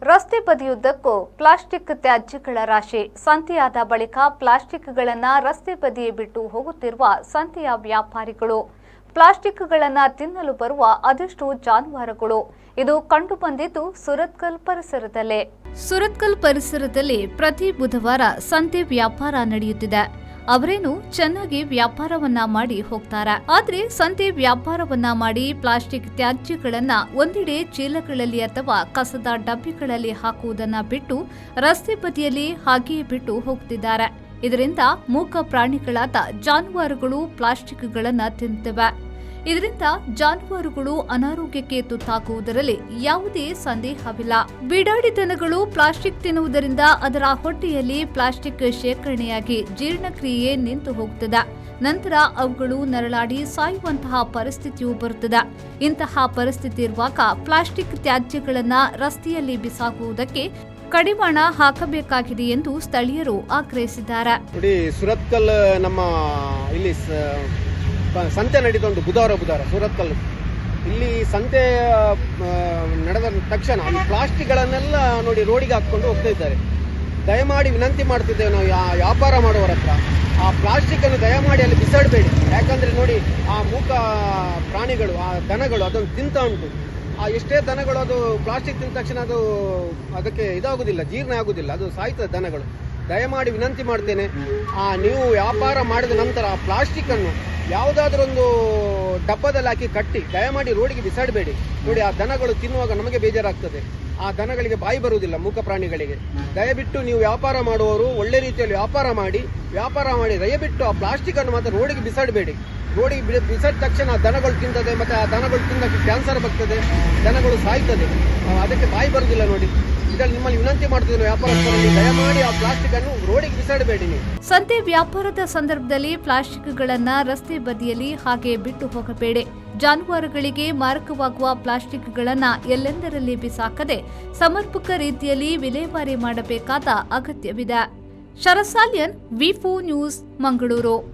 ರಸ್ತೆ ಬದಿಯುದ್ದಕ್ಕೂ ಪ್ಲಾಸ್ಟಿಕ್ ತ್ಯಾಜ್ಯಗಳ ರಾಶಿ. ಸಂತೆಯಾದ ಬಳಿಕ ಪ್ಲಾಸ್ಟಿಕ್ಗಳನ್ನು ರಸ್ತೆ ಬದಿಯೇ ಬಿಟ್ಟು ಹೋಗುತ್ತಿರುವ ಸಂತೆಯ ವ್ಯಾಪಾರಿಗಳು. ಪ್ಲಾಸ್ಟಿಕ್ಗಳನ್ನು ತಿನ್ನಲು ಬರುವ ಅದೆಷ್ಟು ಜಾನುವಾರುಗಳು. ಇದು ಕಂಡುಬಂದಿದ್ದು ಸುರತ್ಕಲ್ ಪರಿಸರದಲ್ಲಿ ಪ್ರತಿ ಬುಧವಾರ ಸಂತೆ ವ್ಯಾಪಾರ ನಡೆಯುತ್ತಿದೆ. ಅವರೇನು ಚೆನ್ನಾಗಿ ವ್ಯಾಪಾರವನ್ನ ಮಾಡಿ ಹೋಗ್ತಾರೆ. ಆದ್ರೆ ಸಂತೆ ವ್ಯಾಪಾರವನ್ನ ಮಾಡಿ ಪ್ಲಾಸ್ಟಿಕ್ ತ್ಯಾಜ್ಯಗಳನ್ನ ಒಂದೆಡೆ ಚೀಲಗಳಲ್ಲಿ ಅಥವಾ ಕಸದ ಡಬ್ಬಿಗಳಲ್ಲಿ ಹಾಕುವುದನ್ನ ಬಿಟ್ಟು ರಸ್ತೆ ಬದಿಯಲ್ಲಿ ಹಾಗೆಯೇ ಬಿಟ್ಟು ಹೋಗ್ತಿದ್ದಾರೆ. ಇದರಿಂದ ಮೂಕ ಪ್ರಾಣಿಗಳಾದ ಜಾನುವಾರುಗಳು ಪ್ಲಾಸ್ಟಿಕ್ಗಳನ್ನ ತಿನ್ನುತ್ತವೆ. ಇದರಿಂದ ಜಾನುವಾರುಗಳು ಅನಾರೋಗ್ಯಕ್ಕೆ ತುತ್ತಾಗುವುದರಲ್ಲಿ ಯಾವುದೇ ಸಂದೇಹವಿಲ್ಲ. ಬಿಡಾಡಿ ದನಗಳು ಪ್ಲಾಸ್ಟಿಕ್ ತಿನ್ನುವುದರಿಂದ ಅದರ ಹೊಟ್ಟೆಯಲ್ಲಿ ಪ್ಲಾಸ್ಟಿಕ್ ಶೇಖರಣೆಯಾಗಿ ಜೀರ್ಣಕ್ರಿಯೆ ನಿಂತು ಹೋಗುತ್ತದೆ. ನಂತರ ಅವುಗಳು ನರಳಾಡಿ ಸಾಯುವಂತಹ ಪರಿಸ್ಥಿತಿಯೂ ಬರುತ್ತದೆ. ಇಂತಹ ಪರಿಸ್ಥಿತಿ ಇರುವಾಗ ಪ್ಲಾಸ್ಟಿಕ್ ತ್ಯಾಜ್ಯಗಳನ್ನ ರಸ್ತೆಯಲ್ಲಿ ಬಿಸಾಕುವುದಕ್ಕೆ ಕಡಿವಾಣ ಹಾಕಬೇಕಾಗಿದೆ ಎಂದು ಸ್ಥಳೀಯರು ಆಗ್ರಹಿಸಿದ್ದಾರೆ. ಸುರತ್ಕಲ್ ನಮ್ಮ ಇಲ್ಲಿ ಸಂತೆ ನಡೀತಾ ಉಂಟು ಬುಧವಾರ ಸುರತ್ಕಲ್. ಇಲ್ಲಿ ಸಂತೆ ನಡೆದ ತಕ್ಷಣ ಈ ಪ್ಲಾಸ್ಟಿಕ್ಗಳನ್ನೆಲ್ಲ ನೋಡಿ ರೋಡಿಗೆ ಹಾಕ್ಕೊಂಡು ಹೋಗ್ತಾ ಇದ್ದಾರೆ. ದಯಮಾಡಿ ವಿನಂತಿ ಮಾಡ್ತಿದ್ದೇವೆ ನಾವು ವ್ಯಾಪಾರ ಮಾಡುವವರ ಹತ್ರ, ಆ ಪ್ಲಾಸ್ಟಿಕ್ ಅನ್ನು ದಯಮಾಡಿ ಅಲ್ಲಿ ಬಿಸಾಡಬೇಡಿ. ಯಾಕಂದ್ರೆ ನೋಡಿ ಆ ಮೂಕ ಪ್ರಾಣಿಗಳು, ಆ ದನಗಳು ಅದನ್ನು ತಿಂತಾ ಉಂಟು. ಆ ಎಷ್ಟೇ ದನಗಳು ಅದು ಪ್ಲಾಸ್ಟಿಕ್ ತಿಂದ ತಕ್ಷಣ ಅದಕ್ಕೆ ಇದಾಗುದಿಲ್ಲ, ಜೀರ್ಣ ಆಗುದಿಲ್ಲ, ಅದು ಸಾಯ್ತದೆ ದನಗಳು. ದಯಮಾಡಿ ವಿನಂತಿ ಮಾಡ್ತೇನೆ, ನೀವು ವ್ಯಾಪಾರ ಮಾಡಿದ ನಂತರ ಆ ಪ್ಲಾಸ್ಟಿಕ್ ಅನ್ನು ಯಾವುದಾದ್ರೂ ಒಂದು ಡಬ್ಬದಲ್ಲಿ ಹಾಕಿ ಕಟ್ಟಿ ದಯಮಾಡಿ ರೋಡಿಗೆ ಬಿಸಾಡಬೇಡಿ. ನೋಡಿ ಆ ದನಗಳು ತಿನ್ನುವಾಗ ನಮಗೆ ಬೇಜಾರಾಗ್ತದೆ, ಆ ದನಗಳಿಗೆ ಬಾಯಿ ಬರುವುದಿಲ್ಲ ಮೂಕ ಪ್ರಾಣಿಗಳಿಗೆ. ದಯವಿಟ್ಟು ನೀವು ವ್ಯಾಪಾರ ಮಾಡುವವರು ಒಳ್ಳೆ ರೀತಿಯಲ್ಲಿ ವ್ಯಾಪಾರ ಮಾಡಿ ದಯವಿಟ್ಟು ಆ ಪ್ಲಾಸ್ಟಿಕ್ ಅನ್ನು ಮಾತ್ರ ರೋಡಿಗೆ ಬಿಸಾಡಬೇಡಿ. ರೋಡಿಗೆ ಬಿಸಾಡಿದ ತಕ್ಷಣ ದನಗಳು ತಿಂತದೆ, ಮತ್ತೆ ಆ ದನಗಳು ತಿಂದಕ್ಕೆ ಕ್ಯಾನ್ಸರ್ ಬರ್ತದೆ, ದನಗಳು ಸಾಯ್ತದೆ, ಅದಕ್ಕೆ ಬಾಯಿ ಬರುವುದಿಲ್ಲ. ನೋಡಿ ಇದರಲ್ಲಿ ನಿಮ್ಮಲ್ಲಿ ವಿನಂತಿ ಮಾಡ್ತಿದ್ದೇನೆ, ವ್ಯಾಪಾರಸ್ಥರಲ್ಲಿ ದಯಮಾಡಿ ಆ ಪ್ಲಾಸ್ಟಿಕ್ ಅನ್ನು ರೋಡಿಗೆ ಬಿಸಾಡಬೇಡಿ. ನೀವು ಸಂತೆ ವ್ಯಾಪಾರದ ಸಂದರ್ಭದಲ್ಲಿ ಪ್ಲಾಸ್ಟಿಕ್ಗಳನ್ನ ರಸ್ತೆ ಬದಿಯಲ್ಲಿ ಹಾಗೆ ಬಿಟ್ಟು ಹೋಗಬೇಡಿ. ಜಾನುವಾರುಗಳಿಗೆ ಮಾರಕವಾಗುವ ಪ್ಲಾಸ್ಟಿಕ್ಗಳನ್ನ ಎಲ್ಲೆಂದರಲ್ಲಿ ಬಿಸಾಕದೆ ಸಮರ್ಪಕ ರೀತಿಯಲ್ಲಿ ವಿಲೇವಾರಿ ಮಾಡಬೇಕಾದ ಅಗತ್ಯವಿದೆ. ಶರಸಾಲ್ಯನ್, ವಿ4 ನ್ಯೂಸ್, ಮಂಗಳೂರು.